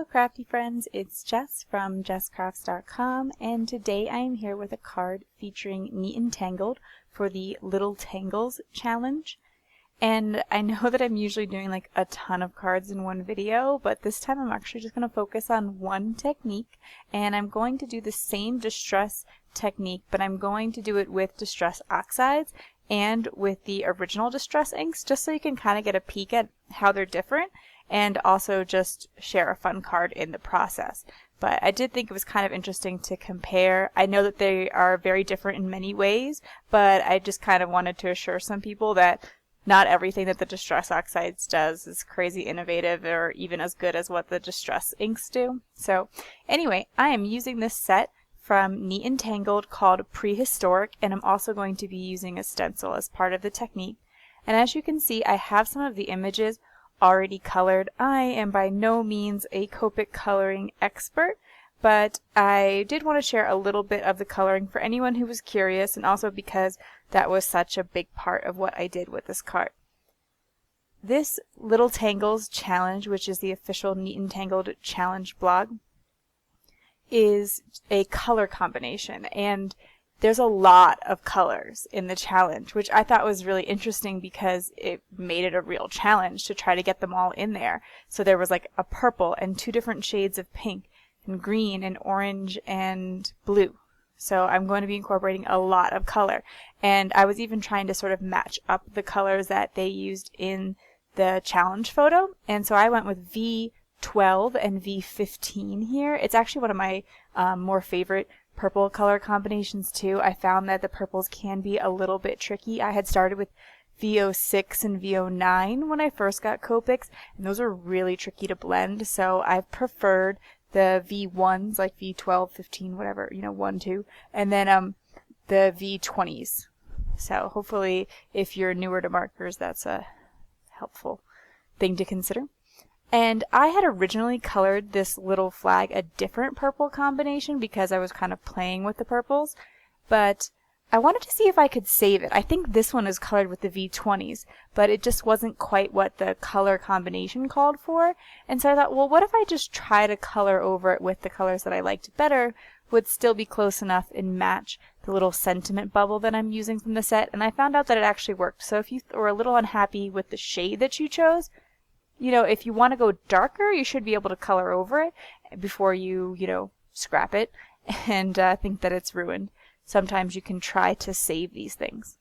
Hello crafty friends, it's Jess from jesscrafts.com, and today I am here with a card featuring Neat and Tangled for the Little Tangles challenge. And I know that I'm usually doing like a ton of cards in one video, but this time I'm actually just going to focus on one technique, and I'm going to do the same distress technique, but I'm going to do it with Distress Oxides and with the original Distress inks, just so you can kind of get a peek at how they're different, and also just share a fun card in the process. But I did think it was kind of interesting to compare. I know that they are very different in many ways, but I just kind of wanted to assure some people that not everything that the Distress Oxides does is crazy innovative or even as good as what the Distress inks do. So anyway, I am using this set from Neat and Tangled called Prehistoric, and I'm also going to be using a stencil as part of the technique. And as you can see, I have some of the images already colored. I am by no means a Copic Coloring expert, but I did want to share a little bit of the coloring for anyone who was curious, and also because that was such a big part of what I did with this card. This Little Tangles challenge, which is the official Neat and Tangled challenge blog, is a color combination, and there's a lot of colors in the challenge, which I thought was really interesting because it made it a real challenge to try to get them all in there. So there was like a purple and two different shades of pink and green and orange and blue. So I'm going to be incorporating a lot of color, and I was even trying to sort of match up the colors that they used in the challenge photo, and so I went with V12 and V15 here. It's actually one of my more favorite purple color combinations too. I found that the purples can be a little bit tricky. I had started with V06 and V09 when I first got Copics, and those are really tricky to blend, so I've preferred the V1s, like V12, 15, whatever, 1, 2, and then the V20s. So hopefully if you're newer to markers, that's a helpful thing to consider. And I had originally colored this little flag a different purple combination because I was kind of playing with the purples, but I wanted to see if I could save it. I think this one is colored with the V20s, but it just wasn't quite what the color combination called for. And so I thought, well, what if I just try to color over it with the colors that I liked better, would still be close enough and match the little sentiment bubble that I'm using from the set. And I found out that it actually worked. So if you were a little unhappy with the shade that you chose, if you want to go darker, you should be able to color over it before you, scrap it and think that it's ruined. Sometimes you can try to save these things.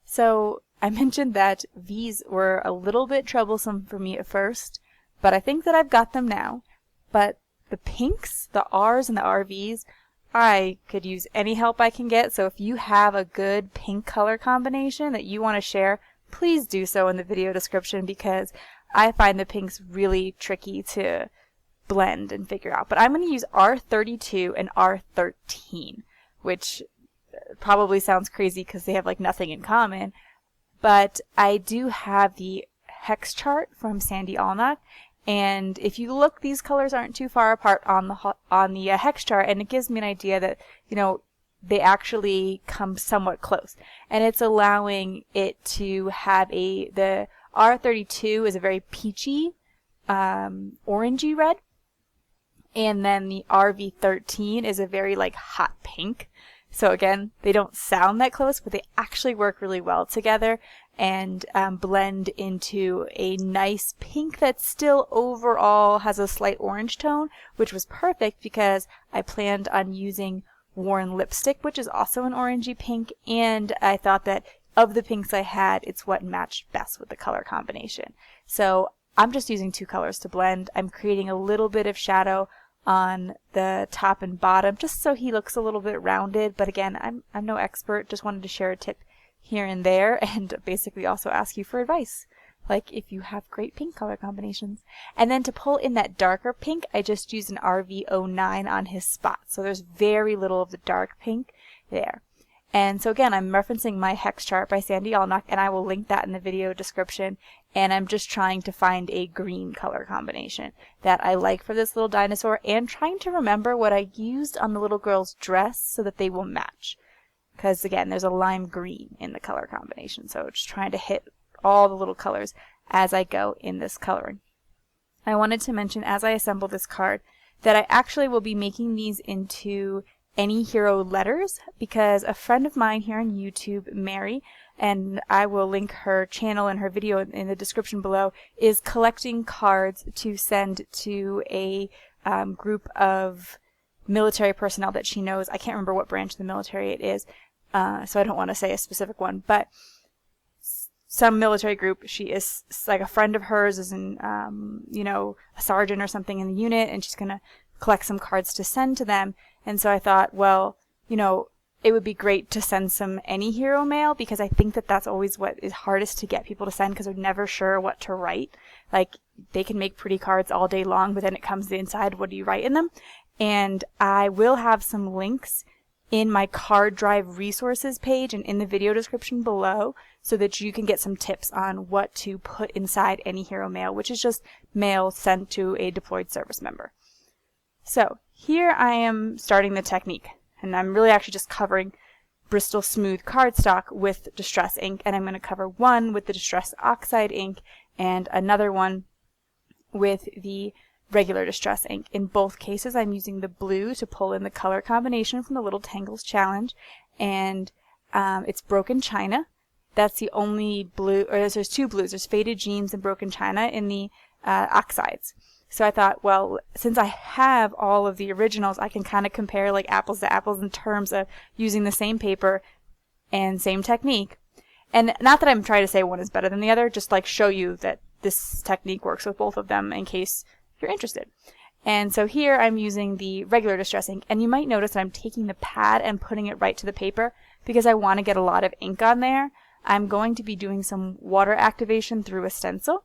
So I mentioned that these were a little bit troublesome for me at first, but I think that I've got them now. But the pinks, the R's and the RVs, I could use any help I can get. So if you have a good pink color combination that you want to share, please do so in the video description, because I find the pinks really tricky to blend and figure out. But I'm going to use R32 and R13, which probably sounds crazy because they have like nothing in common. But I do have the Hex Chart from Sandy Allnock, and if you look, these colors aren't too far apart on the Hex Chart, and it gives me an idea that they actually come somewhat close, and it's allowing it to have the R32 is a very peachy orangey red, and then the RV13 is a very like hot pink. So again, they don't sound that close, but they actually work really well together and blend into a nice pink that still overall has a slight orange tone, which was perfect because I planned on using Worn lipstick, which is also an orangey pink, and I thought that of the pinks I had, it's what matched best with the color combination. So I'm just using two colors to blend. I'm creating a little bit of shadow on the top and bottom just so he looks a little bit rounded, but again, I'm no expert, just wanted to share a tip here and there and basically also ask you for advice, like if you have great pink color combinations. And then to pull in that darker pink, I just used an RV09 on his spot. So there's very little of the dark pink there. And so again, I'm referencing my Hex Chart by Sandy Allnock, and I will link that in the video description. And I'm just trying to find a green color combination that I like for this little dinosaur, and trying to remember what I used on the little girl's dress so that they will match. Because again, there's a lime green in the color combination, so just trying to hit all the little colors as I go in this coloring. I wanted to mention as I assemble this card that I actually will be making these into Any Hero letters, because a friend of mine here on YouTube, Mary, and I will link her channel and her video in the description below, is collecting cards to send to a group of military personnel that she knows. I can't remember what branch of the military it is, so I don't want to say a specific one, but some military group. She is like a friend of hers, is in, you know, a sergeant or something in the unit, and she's going to collect some cards to send to them. And so I thought, well, you know, it would be great to send some Any Hero mail, because I think that that's always what is hardest to get people to send, because they're never sure what to write. Like, they can make pretty cards all day long, but then it comes to inside, what do you write in them? And I will have some links in my card drive resources page and in the video description below, so that you can get some tips on what to put inside Any Hero mail, which is just mail sent to a deployed service member. So here I am starting the technique, and I'm really actually just covering Bristol Smooth cardstock with Distress ink, and I'm going to cover one with the Distress Oxide ink and another one with the regular Distress ink. In both cases I'm using the blue to pull in the color combination from the Little Tangles challenge, and it's Broken China. That's the only blue, or there's two blues. There's Faded Jeans and Broken China in the Oxides. So I thought, well, since I have all of the originals, I can kind of compare like apples to apples in terms of using the same paper and same technique. And not that I'm trying to say one is better than the other, just like show you that this technique works with both of them in case you're interested. And so here I'm using the regular Distress ink, and you might notice that I'm taking the pad and putting it right to the paper because I want to get a lot of ink on there. I'm going to be doing some water activation through a stencil,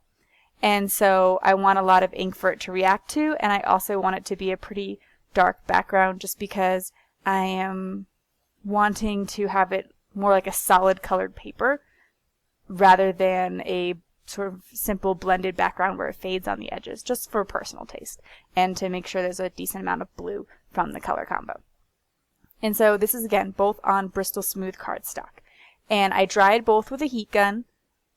and so I want a lot of ink for it to react to, and I also want it to be a pretty dark background just because I am wanting to have it more like a solid colored paper rather than a sort of simple blended background where it fades on the edges, just for personal taste and to make sure there's a decent amount of blue from the color combo. And so this is again both on Bristol Smooth cardstock, and I dried both with a heat gun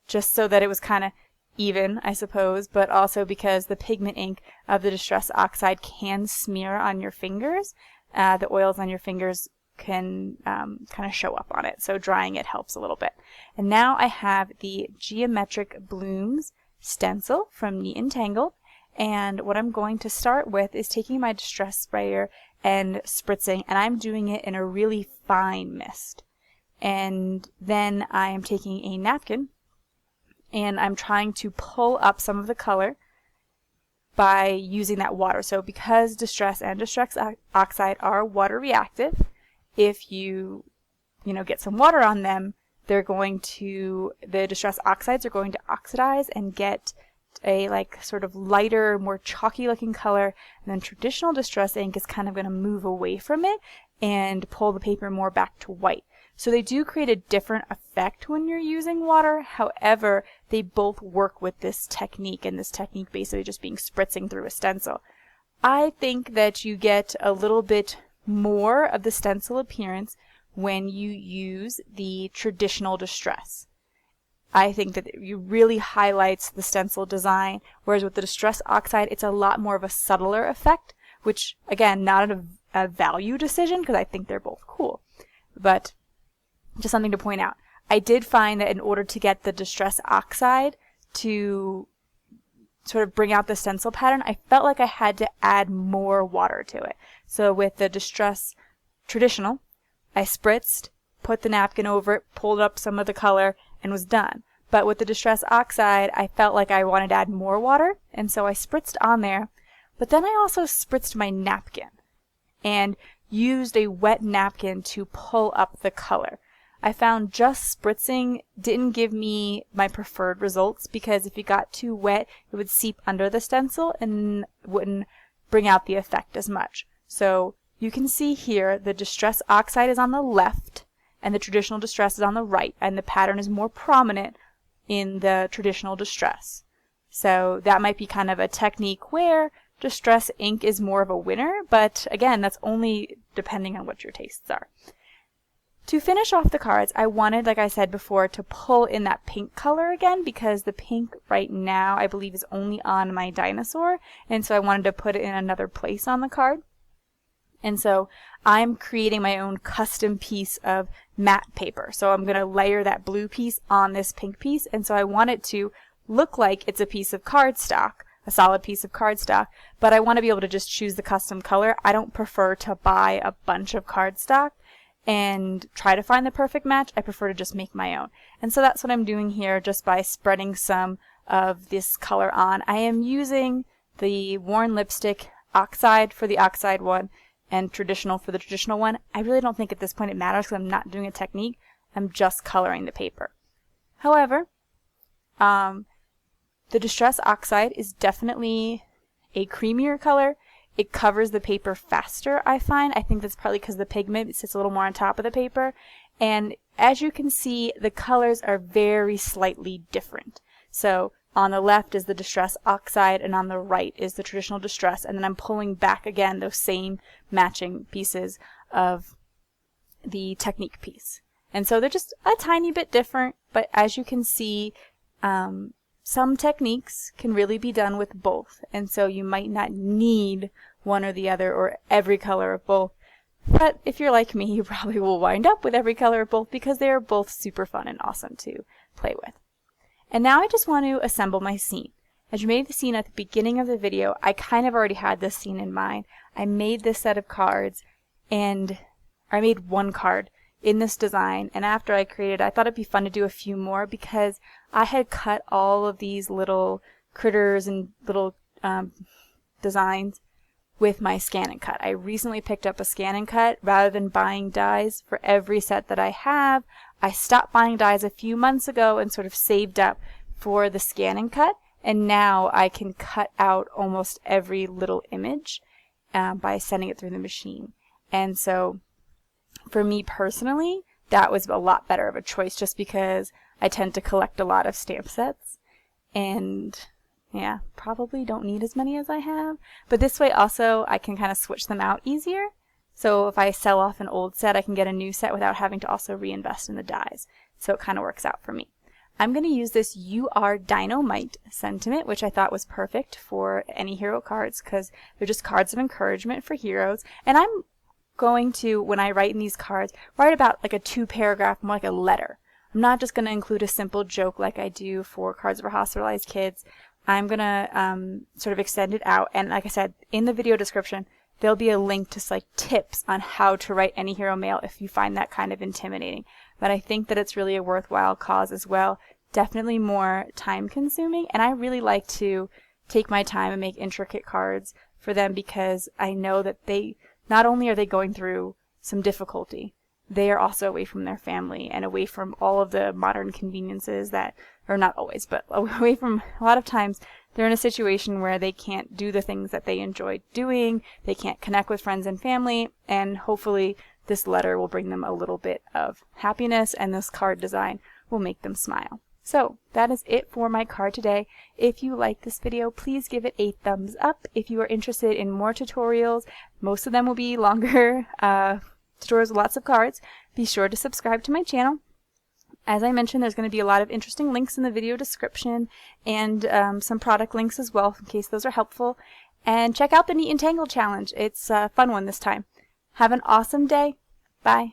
just so that it was kind of even, I suppose, but also because the pigment ink of the Distress Oxide can smear on your fingers. The oils on your fingers can kind of show up on it, so drying it helps a little bit. And now I have the Geometric Blooms stencil from Neat and Tangled, and what I'm going to start with is taking my distress sprayer and spritzing, and I'm doing it in a really fine mist. And then I am taking a napkin and I'm trying to pull up some of the color by using that water. So because Distress and Distress Oxide are water reactive, if you get some water on them, the Distress Oxides are going to oxidize and get a like sort of lighter, more chalky looking color, and then traditional Distress ink is kind of going to move away from it and pull the paper more back to white. So they do create a different effect when you're using water. However, they both work with this technique, and this technique basically just being spritzing through a stencil. I think that you get a little bit more of the stencil appearance when you use the traditional Distress. I think that it really highlights the stencil design, whereas with the Distress Oxide, it's a lot more of a subtler effect, which, again, not a value decision, because I think they're both cool, but just something to point out. I did find that in order to get the Distress Oxide to sort of bring out the stencil pattern, I felt like I had to add more water to it. So with the Distress Traditional, I spritzed, put the napkin over it, pulled up some of the color, and was done. But with the Distress Oxide, I felt like I wanted to add more water, and so I spritzed on there. But then I also spritzed my napkin and used a wet napkin to pull up the color. I found just spritzing didn't give me my preferred results, because if it got too wet, it would seep under the stencil and wouldn't bring out the effect as much. So you can see here the Distress Oxide is on the left and the traditional Distress is on the right, and the pattern is more prominent in the traditional Distress. So that might be kind of a technique where Distress ink is more of a winner, but again, that's only depending on what your tastes are. To finish off the cards, I wanted, like I said before, to pull in that pink color again, because the pink right now I believe is only on my dinosaur, and so I wanted to put it in another place on the card. And so I'm creating my own custom piece of matte paper. So I'm going to layer that blue piece on this pink piece, and so I want it to look like it's a piece of cardstock, a solid piece of cardstock, but I want to be able to just choose the custom color. I don't prefer to buy a bunch of cardstock and try to find the perfect match. I prefer to just make my own. And so that's what I'm doing here, just by spreading some of this color on. I am using the Worn Lipstick Oxide for the Oxide one and Traditional for the Traditional one. I really don't think at this point it matters because I'm not doing a technique. I'm just coloring the paper. However, the Distress Oxide is definitely a creamier color. It covers the paper faster, I find. I think that's partly because the pigment sits a little more on top of the paper. And as you can see, the colors are very slightly different. So on the left is the Distress Oxide, and on the right is the Traditional Distress. And then I'm pulling back again those same matching pieces of the Technique piece. And so they're just a tiny bit different, but as you can see, some techniques can really be done with both, and so you might not need one or the other or every color of both. But if you're like me, you probably will wind up with every color of both because they are both super fun and awesome to play with. And now I just want to assemble my scene. As you made the scene at the beginning of the video, I kind of already had this scene in mind. I made this set of cards, and I made one card in this design, and after I created it, I thought it'd be fun to do a few more because I had cut all of these little critters and little designs with my Scan and Cut. I recently picked up a Scan and Cut rather than buying dies for every set that I have. I stopped buying dies a few months ago and sort of saved up for the Scan and Cut, and now I can cut out almost every little image by sending it through the machine. And so for me personally, that was a lot better of a choice just because I tend to collect a lot of stamp sets and yeah, probably don't need as many as I have. But this way also I can kind of switch them out easier. So if I sell off an old set, I can get a new set without having to also reinvest in the dies. So it kind of works out for me. I'm going to use this You Are Dynamite sentiment, which I thought was perfect for any hero cards because they're just cards of encouragement for heroes. And I'm going to, when I write in these cards, write about like a 2-paragraph, more like a letter. I'm not just going to include a simple joke like I do for cards for hospitalized kids. I'm going to sort of extend it out, and like I said, in the video description, there'll be a link to like tips on how to write any hero mail if you find that kind of intimidating. But I think that it's really a worthwhile cause as well. Definitely more time consuming, and I really like to take my time and make intricate cards for them because I know that they not only are they going through some difficulty, they are also away from their family and away from all of the modern conveniences that, or not always, but away from a lot of times they're in a situation where they can't do the things that they enjoy doing, they can't connect with friends and family, and hopefully this letter will bring them a little bit of happiness and this card design will make them smile. So that is it for my card today. If you like this video, please give it a thumbs up. If you are interested in more tutorials, most of them will be longer tutorials with lots of cards. Be sure to subscribe to my channel. As I mentioned, there's going to be a lot of interesting links in the video description and some product links as well in case those are helpful. And check out the Neat and Tangled challenge. It's a fun one this time. Have an awesome day. Bye.